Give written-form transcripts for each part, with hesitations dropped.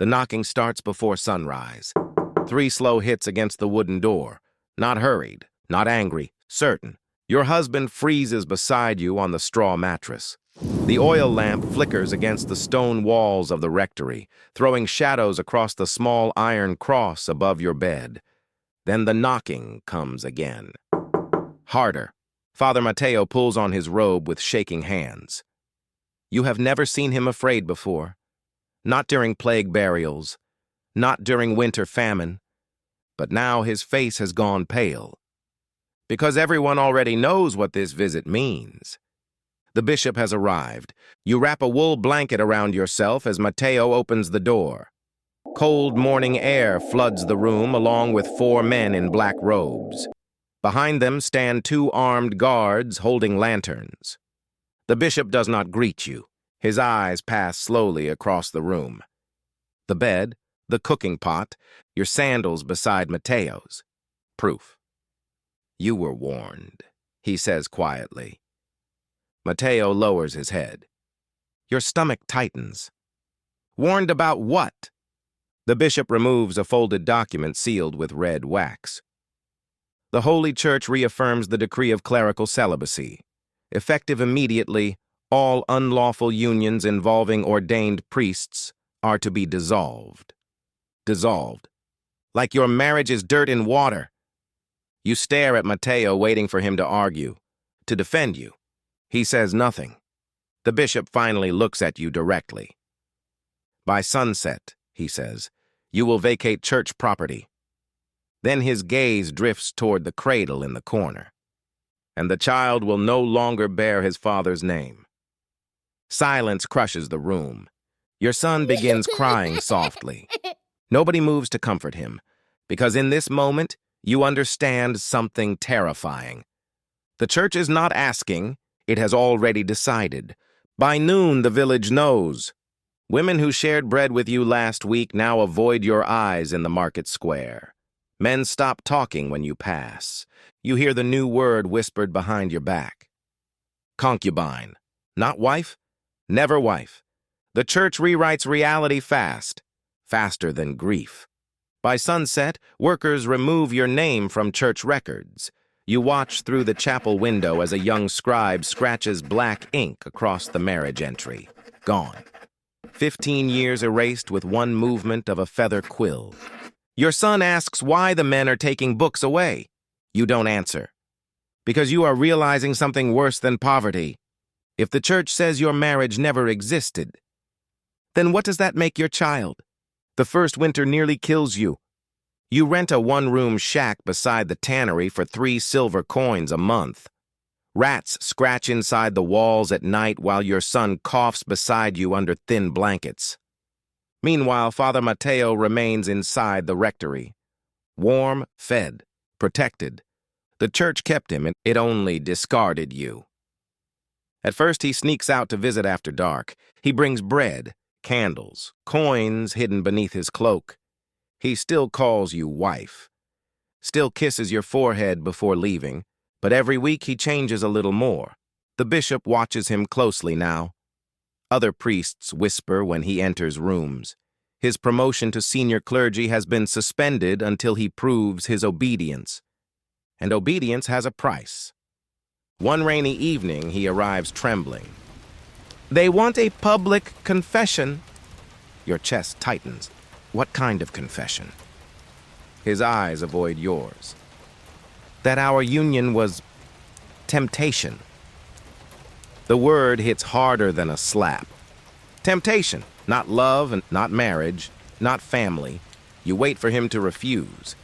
The knocking starts before sunrise. 3 slow hits against the wooden door. Not hurried, not angry, certain. Your husband freezes beside you on the straw mattress. The oil lamp flickers against the stone walls of the rectory, throwing shadows across the small iron cross above your bed. Then the knocking comes again. Harder. Father Mateo pulls on his robe with shaking hands. You have never seen him afraid before. Not during plague burials, not during winter famine, but now his face has gone pale. Because everyone already knows what this visit means. The bishop has arrived. You wrap a wool blanket around yourself as Mateo opens the door. Cold morning air floods the room along with 4 men in black robes. Behind them stand 2 armed guards holding lanterns. The bishop does not greet you. His eyes pass slowly across the room. The bed, the cooking pot, your sandals beside Mateo's. Proof. You were warned, he says quietly. Mateo lowers his head. Your stomach tightens. Warned about what? The bishop removes a folded document sealed with red wax. The Holy Church reaffirms the decree of clerical celibacy. Effective immediately, all unlawful unions involving ordained priests are to be dissolved. Dissolved. Like your marriage is dirt in water. You stare at Mateo, waiting for him to argue, to defend you. He says nothing. The bishop finally looks at you directly. By sunset, he says, you will vacate church property. Then his gaze drifts toward the cradle in the corner. And the child will no longer bear his father's name. Silence crushes the room. Your son begins crying softly. Nobody moves to comfort him, because in this moment, you understand something terrifying. The church is not asking, it has already decided. By noon, the village knows. Women who shared bread with you last week now avoid your eyes in the market square. Men stop talking when you pass. You hear the new word whispered behind your back. Concubine. Not wife? Never wife. The church rewrites reality fast, faster than grief. By sunset, workers remove your name from church records. You watch through the chapel window as a young scribe scratches black ink across the marriage entry. Gone. 15 years erased with one movement of a feather quill. Your son asks why the men are taking books away. You don't answer. Because you are realizing something worse than poverty. If the church says your marriage never existed, then what does that make your child? The first winter nearly kills you. You rent a 1-room shack beside the tannery for 3 silver coins a month. Rats scratch inside the walls at night while your son coughs beside you under thin blankets. Meanwhile, Father Mateo remains inside the rectory. Warm, fed, protected. The church kept him, and it only discarded you. At first, he sneaks out to visit after dark. He brings bread, candles, coins hidden beneath his cloak. He still calls you wife. Still kisses your forehead before leaving, but every week he changes a little more. The bishop watches him closely now. Other priests whisper when he enters rooms. His promotion to senior clergy has been suspended until he proves his obedience. And obedience has a price. One rainy evening, he arrives trembling. They want a public confession. Your chest tightens. What kind of confession? His eyes avoid yours. That our union was temptation. The word hits harder than a slap. Temptation, not love and not marriage, not family. You wait for him to refuse.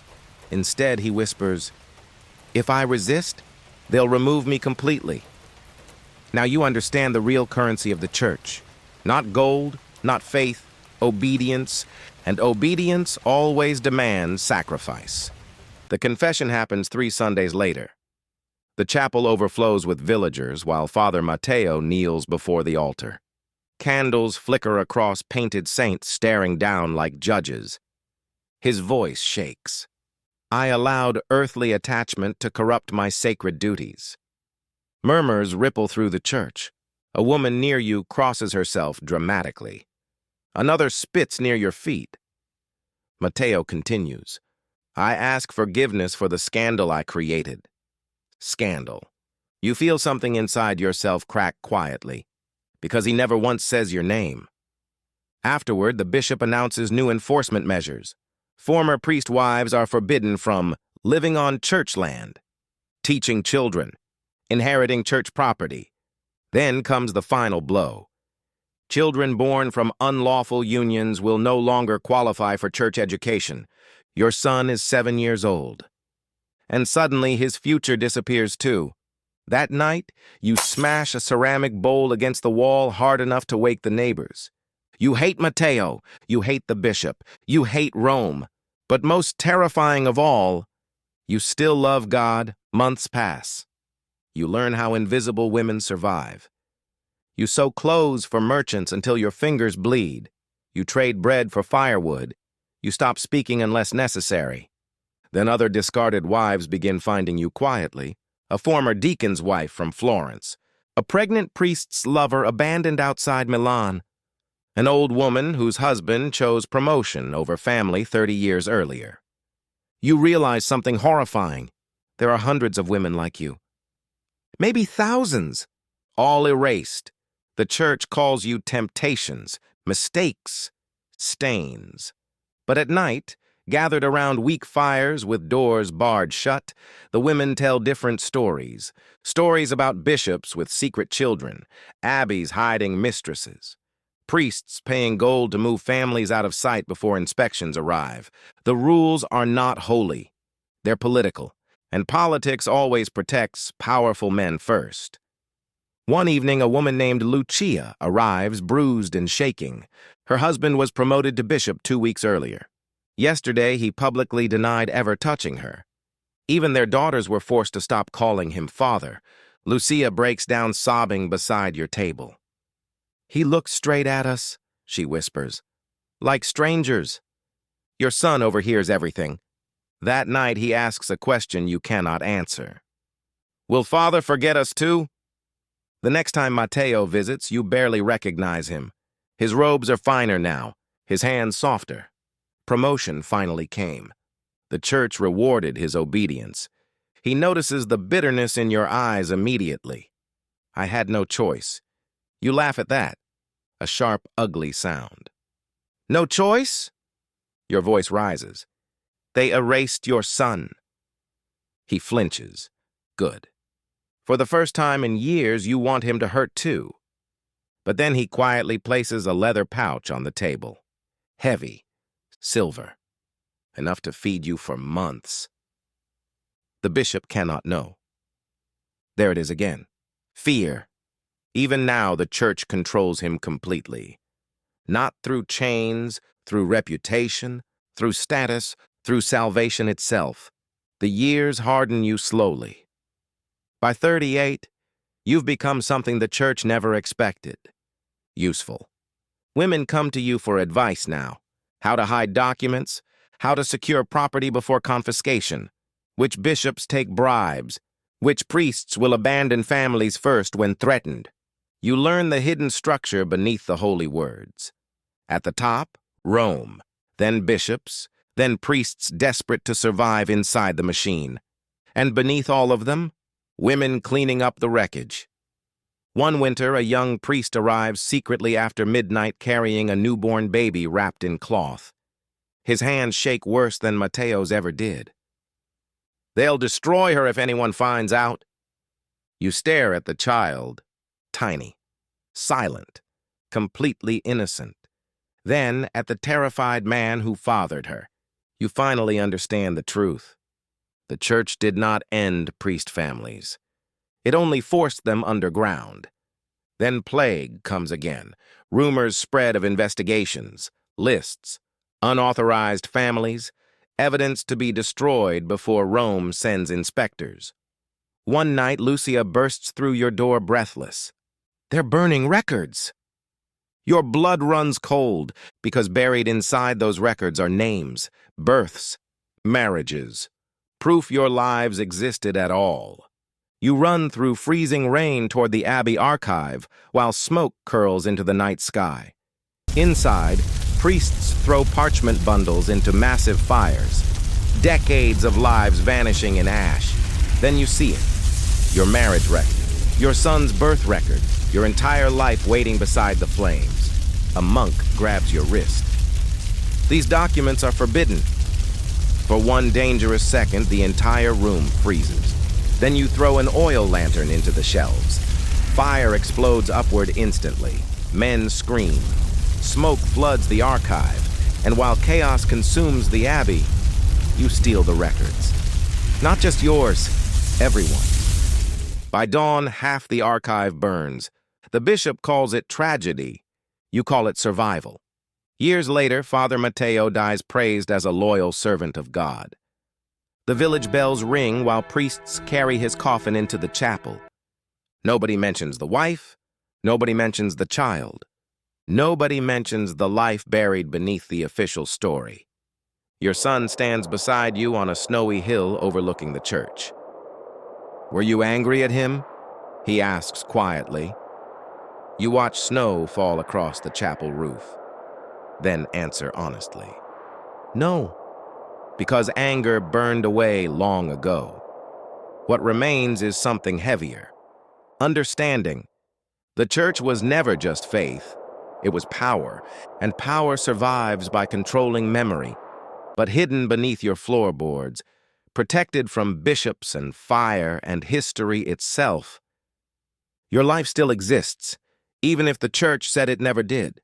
Instead, he whispers, if I resist, they'll remove me completely. Now you understand the real currency of the church. Not gold, not faith, obedience, and obedience always demands sacrifice. The confession happens 3 Sundays later. The chapel overflows with villagers while Father Mateo kneels before the altar. Candles flicker across painted saints staring down like judges. His voice shakes. I allowed earthly attachment to corrupt my sacred duties. Murmurs ripple through the church. A woman near you crosses herself dramatically. Another spits near your feet. Matteo continues, I ask forgiveness for the scandal I created. Scandal. You feel something inside yourself crack quietly, because he never once says your name. Afterward, the bishop announces new enforcement measures. Former priest wives are forbidden from living on church land, teaching children, inheriting church property. Then comes the final blow. Children born from unlawful unions will no longer qualify for church education. Your son is 7 years old. And suddenly his future disappears too. That night, you smash a ceramic bowl against the wall hard enough to wake the neighbors. You hate Matteo, you hate the bishop, you hate Rome. But most terrifying of all, you still love God. Months pass. You learn how invisible women survive. You sew clothes for merchants until your fingers bleed. You trade bread for firewood. You stop speaking unless necessary. Then other discarded wives begin finding you quietly. A former deacon's wife from Florence. A pregnant priest's lover abandoned outside Milan. An old woman whose husband chose promotion over family 30 years earlier. You realize something horrifying. There are hundreds of women like you. Maybe thousands. All erased. The church calls you temptations, mistakes, stains. But at night, gathered around weak fires with doors barred shut, the women tell different stories. Stories about bishops with secret children, abbeys hiding mistresses, priests paying gold to move families out of sight before inspections arrive. The rules are not holy. They're political, and politics always protects powerful men first. One evening, a woman named Lucia arrives, bruised and shaking. Her husband was promoted to bishop 2 weeks earlier. Yesterday, he publicly denied ever touching her. Even their daughters were forced to stop calling him father. Lucia breaks down sobbing beside your table. He looks straight at us, she whispers, like strangers. Your son overhears everything. That night, he asks a question you cannot answer. Will father forget us too? The next time Matteo visits, you barely recognize him. His robes are finer now, his hands softer. Promotion finally came. The church rewarded his obedience. He notices the bitterness in your eyes immediately. I had no choice. You laugh at that. A sharp, ugly sound. No choice? Your voice rises. They erased your son. He flinches. Good. For the first time in years, you want him to hurt too. But then he quietly places a leather pouch on the table. Heavy. Silver. Enough to feed you for months. The bishop cannot know. There it is again. Fear. Even now, the church controls him completely. Not through chains, through reputation, through status, through salvation itself. The years harden you slowly. By 38, you've become something the church never expected. Useful. Women come to you for advice now. How to hide documents, how to secure property before confiscation, which bishops take bribes, which priests will abandon families first when threatened. You learn the hidden structure beneath the holy words. At the top, Rome, then bishops, then priests desperate to survive inside the machine. And beneath all of them, women cleaning up the wreckage. One winter, a young priest arrives secretly after midnight carrying a newborn baby wrapped in cloth. His hands shake worse than Matteo's ever did. They'll destroy her if anyone finds out. You stare at the child, tiny, silent, completely innocent. Then at the terrified man who fathered her. You finally understand the truth. The church did not end priest families. It only forced them underground. Then plague comes again. Rumors spread of investigations, lists, unauthorized families, evidence to be destroyed before Rome sends inspectors. One night, Lucia bursts through your door breathless. They're burning records. Your blood runs cold because buried inside those records are names, births, marriages, proof your lives existed at all. You run through freezing rain toward the Abbey archive while smoke curls into the night sky. Inside, priests throw parchment bundles into massive fires. Decades of lives vanishing in ash. Then you see it. Your marriage record. Your son's birth record. Your entire life waiting beside the flames. A monk grabs your wrist. These documents are forbidden. For one dangerous second, the entire room freezes. Then you throw an oil lantern into the shelves. Fire explodes upward instantly. Men scream. Smoke floods the archive. And while chaos consumes the abbey, you steal the records. Not just yours, everyone's. By dawn, half the archive burns. The bishop calls it tragedy. You call it survival. Years later, Father Mateo dies praised as a loyal servant of God. The village bells ring while priests carry his coffin into the chapel. Nobody mentions the wife. Nobody mentions the child. Nobody mentions the life buried beneath the official story. Your son stands beside you on a snowy hill overlooking the church. Were you angry at him? He asks quietly. You watch snow fall across the chapel roof. Then answer honestly. No, because anger burned away long ago. What remains is something heavier. Understanding. The church was never just faith. It was power, and power survives by controlling memory. But hidden beneath your floorboards, protected from bishops and fire and history itself, your life still exists, even if the church said it never did.